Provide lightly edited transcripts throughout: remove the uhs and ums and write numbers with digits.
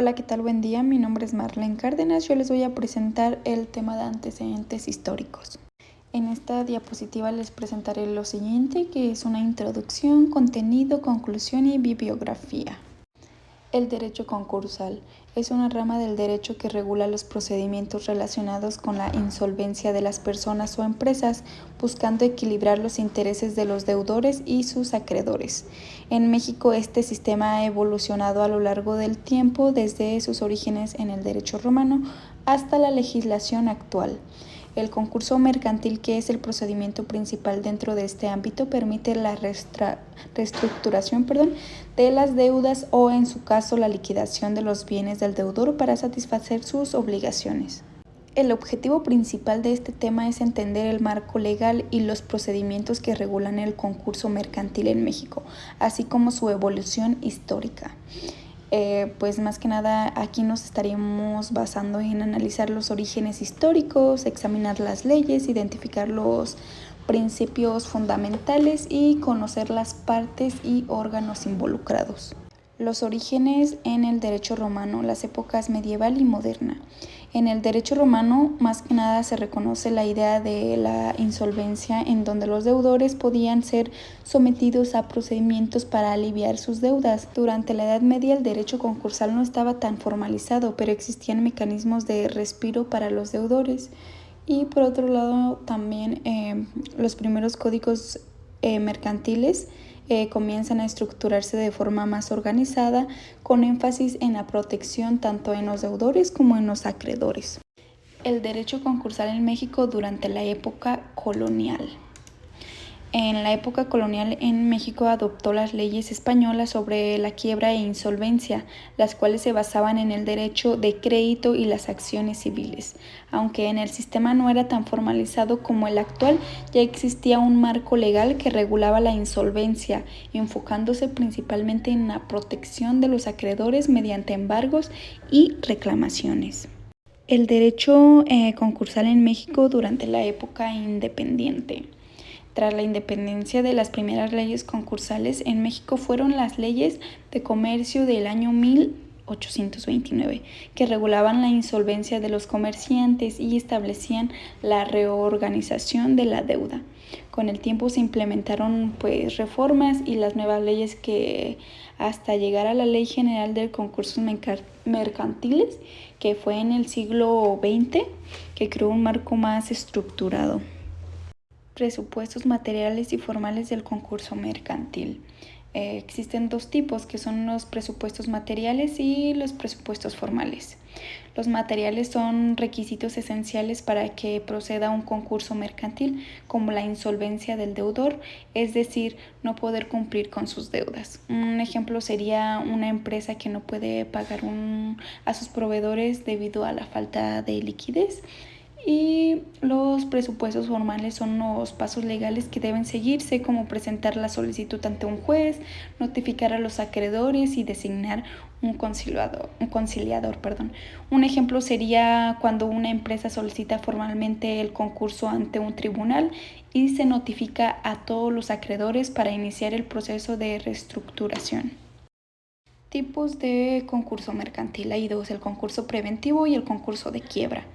Hola, ¿qué tal? Buen día. Mi nombre es Marlene Cárdenas. Yo les voy a presentar el tema de antecedentes históricos. En esta diapositiva les presentaré lo siguiente, que es una introducción, contenido, conclusión y bibliografía. El derecho concursal es una rama del derecho que regula los procedimientos relacionados con la insolvencia de las personas o empresas, buscando equilibrar los intereses de los deudores y sus acreedores. En México, este sistema ha evolucionado a lo largo del tiempo, desde sus orígenes en el derecho romano hasta la legislación actual. El concurso mercantil, que es el procedimiento principal dentro de este ámbito, permite la reestructuración de las deudas o, en su caso, la liquidación de los bienes del deudor para satisfacer sus obligaciones. El objetivo principal de este tema es entender el marco legal y los procedimientos que regulan el concurso mercantil en México, así como su evolución histórica. Pues más que nada aquí nos estaríamos basando en analizar los orígenes históricos, examinar las leyes, identificar los principios fundamentales y conocer las partes y órganos involucrados. Los orígenes en el derecho romano, las épocas medieval y moderna. En el derecho romano, más que nada, se reconoce la idea de la insolvencia, en donde los deudores podían ser sometidos a procedimientos para aliviar sus deudas. Durante la Edad Media, el derecho concursal no estaba tan formalizado, pero existían mecanismos de respiro para los deudores. Y por otro lado, también los primeros códigos mercantiles comienzan a estructurarse de forma más organizada, con énfasis en la protección tanto en los deudores como en los acreedores. El derecho concursal en México durante la época colonial. En la época colonial en México adoptó las leyes españolas sobre la quiebra e insolvencia, las cuales se basaban en el derecho de crédito y las acciones civiles. Aunque en el sistema no era tan formalizado como el actual, ya existía un marco legal que regulaba la insolvencia, enfocándose principalmente en la protección de los acreedores mediante embargos y reclamaciones. El derecho concursal en México durante la época independiente. Tras la independencia, de las primeras leyes concursales en México fueron las leyes de comercio del año 1829, que regulaban la insolvencia de los comerciantes y establecían la reorganización de la deuda. Con el tiempo se implementaron reformas y las nuevas leyes, que hasta llegar a la Ley General de Concursos Mercantiles, que fue en el siglo XX, que creó un marco más estructurado. Presupuestos materiales y formales del concurso mercantil. Existen dos tipos, que son los presupuestos materiales y los presupuestos formales. Los materiales son requisitos esenciales para que proceda un concurso mercantil, como la insolvencia del deudor, es decir, no poder cumplir con sus deudas. Un ejemplo sería una empresa que no puede pagar a sus proveedores debido a la falta de liquidez. Y los presupuestos formales son los pasos legales que deben seguirse, como presentar la solicitud ante un juez, notificar a los acreedores y designar un conciliador. Un ejemplo sería cuando una empresa solicita formalmente el concurso ante un tribunal y se notifica a todos los acreedores para iniciar el proceso de reestructuración. Tipos de concurso mercantil. Hay dos: el concurso preventivo y el concurso de quiebra.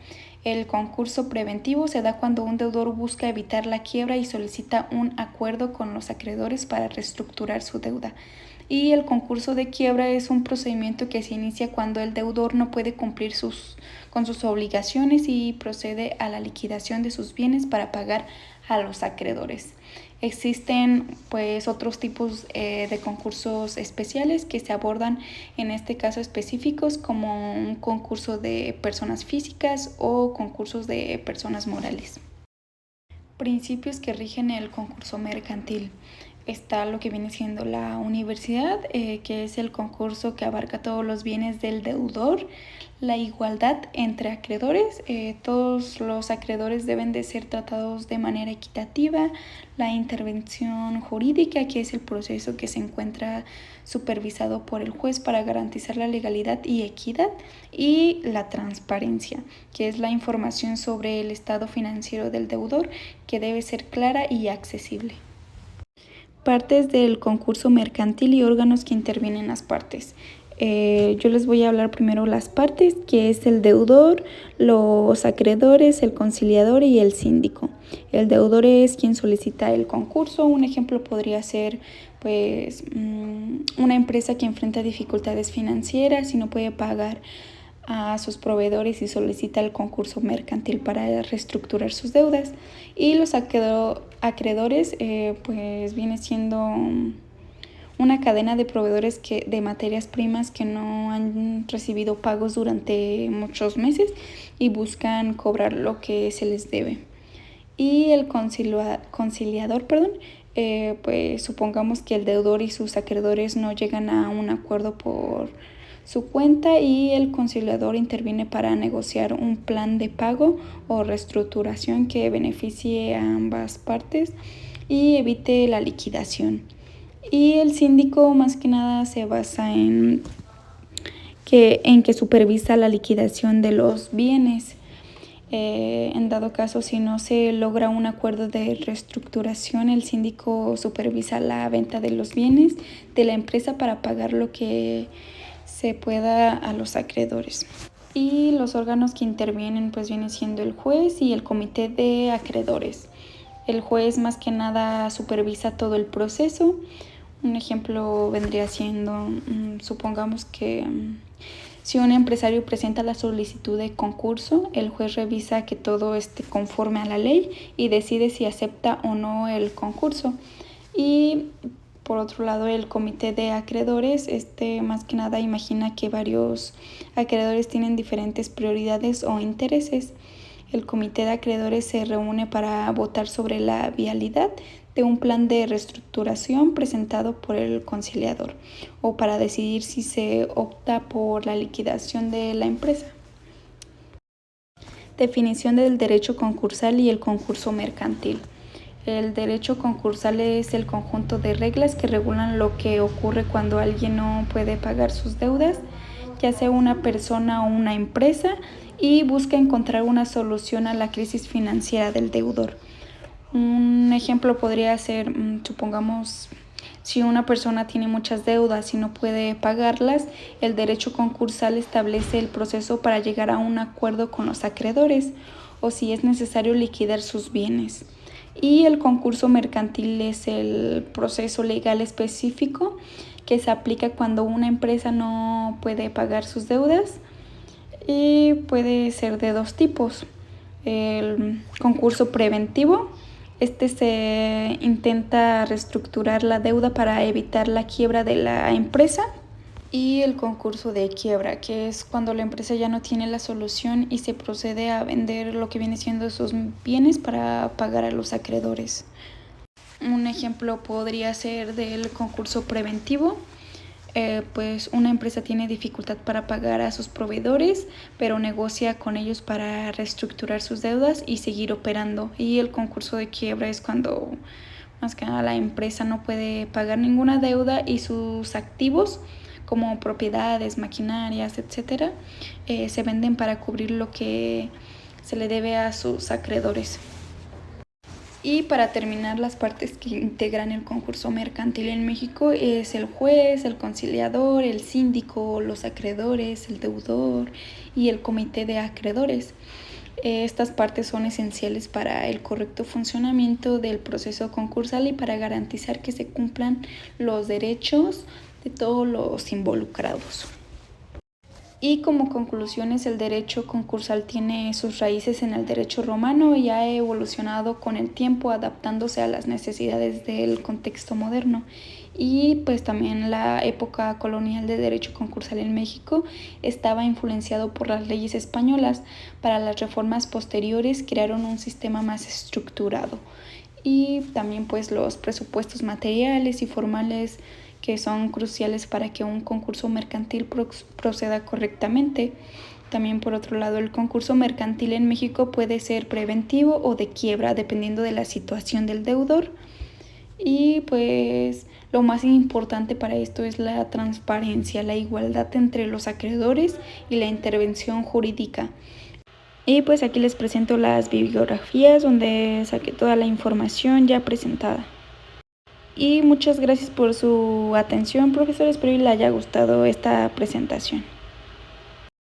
El concurso preventivo se da cuando un deudor busca evitar la quiebra y solicita un acuerdo con los acreedores para reestructurar su deuda. Y el concurso de quiebra es un procedimiento que se inicia cuando el deudor no puede cumplir con sus obligaciones y procede a la liquidación de sus bienes para pagar a los acreedores. Existen otros tipos de concursos especiales que se abordan en este caso específicos, como un concurso de personas físicas o concursos de personas morales. Principios que rigen el concurso mercantil. Está lo que viene siendo la universidad, que es el concurso que abarca todos los bienes del deudor. La igualdad entre acreedores, todos los acreedores deben de ser tratados de manera equitativa. La intervención jurídica, que es el proceso que se encuentra supervisado por el juez para garantizar la legalidad y equidad. Y la transparencia, que es la información sobre el estado financiero del deudor, que debe ser clara y accesible. Partes del concurso mercantil y órganos que intervienen en las partes. Yo les voy a hablar primero las partes, que es el deudor, los acreedores, el conciliador y el síndico. El deudor es quien solicita el concurso. Un ejemplo podría ser pues una empresa que enfrenta dificultades financieras y no puede pagar a sus proveedores y solicita el concurso mercantil para reestructurar sus deudas. Y los acreedores pues viene siendo una cadena de proveedores de materias primas que no han recibido pagos durante muchos meses y buscan cobrar lo que se les debe. Y el conciliador, pues supongamos que el deudor y sus acreedores no llegan a un acuerdo por su cuenta y el conciliador interviene para negociar un plan de pago o reestructuración que beneficie a ambas partes y evite la liquidación. Y el síndico más que nada se basa en que supervisa la liquidación de los bienes. En dado caso, si no se logra un acuerdo de reestructuración, el síndico supervisa la venta de los bienes de la empresa para pagar lo que se pueda a los acreedores. Y los órganos que intervienen pues viene siendo el juez y el comité de acreedores. El juez más que nada supervisa todo el proceso. Un ejemplo vendría siendo, supongamos que si un empresario presenta la solicitud de concurso, el juez revisa que todo esté conforme a la ley y decide si acepta o no el concurso. Y por otro lado, el comité de acreedores, más que nada imagina que varios acreedores tienen diferentes prioridades o intereses. El comité de acreedores se reúne para votar sobre la viabilidad de un plan de reestructuración presentado por el conciliador o para decidir si se opta por la liquidación de la empresa. Definición del derecho concursal y el concurso mercantil. El derecho concursal es el conjunto de reglas que regulan lo que ocurre cuando alguien no puede pagar sus deudas, ya sea una persona o una empresa, y busca encontrar una solución a la crisis financiera del deudor. Un ejemplo podría ser, supongamos, si una persona tiene muchas deudas y no puede pagarlas, el derecho concursal establece el proceso para llegar a un acuerdo con los acreedores o si es necesario liquidar sus bienes. Y el concurso mercantil es el proceso legal específico que se aplica cuando una empresa no puede pagar sus deudas y puede ser de dos tipos. El concurso preventivo. Se intenta reestructurar la deuda para evitar la quiebra de la empresa. Y el concurso de quiebra, que es cuando la empresa ya no tiene la solución y se procede a vender lo que viene siendo sus bienes para pagar a los acreedores. Un ejemplo podría ser del concurso preventivo. Pues una empresa tiene dificultad para pagar a sus proveedores, pero negocia con ellos para reestructurar sus deudas y seguir operando. Y el concurso de quiebra es cuando más que nada la empresa no puede pagar ninguna deuda y sus activos como propiedades, maquinarias, etcétera, se venden para cubrir lo que se le debe a sus acreedores. Y para terminar, las partes que integran el concurso mercantil en México es el juez, el conciliador, el síndico, los acreedores, el deudor y el comité de acreedores. Estas partes son esenciales para el correcto funcionamiento del proceso concursal y para garantizar que se cumplan los derechos de todos los involucrados. Y como conclusiones, el derecho concursal tiene sus raíces en el derecho romano y ha evolucionado con el tiempo adaptándose a las necesidades del contexto moderno. Y pues también la época colonial de derecho concursal en México estaba influenciado por las leyes españolas. Para las reformas posteriores crearon un sistema más estructurado. Y también pues los presupuestos materiales y formales que son cruciales para que un concurso mercantil proceda correctamente. También por otro lado, el concurso mercantil en México puede ser preventivo o de quiebra dependiendo de la situación del deudor. Y pues lo más importante para esto es la transparencia, la igualdad entre los acreedores y la intervención jurídica. Y pues aquí les presento las bibliografías donde saqué toda la información ya presentada. Y muchas gracias por su atención, profesor. Espero que le haya gustado esta presentación.